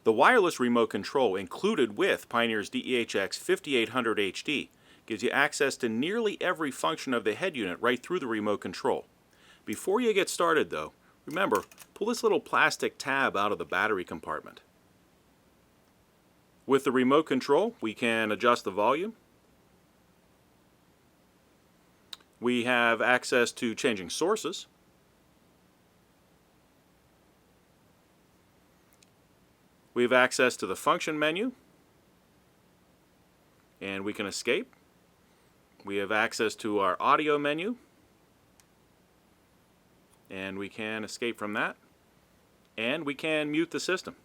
The wireless remote control included with Pioneer's DEH-X5800HD gives you access to nearly every function of the head unit right through the remote control. Before you get started though, remember, pull this little plastic tab out of the battery compartment. With the remote control, we can adjust the volume. We have access to changing sources. We have access to the function menu, and we can escape. We have access to our audio menu, and we can escape from that. And we can mute the system.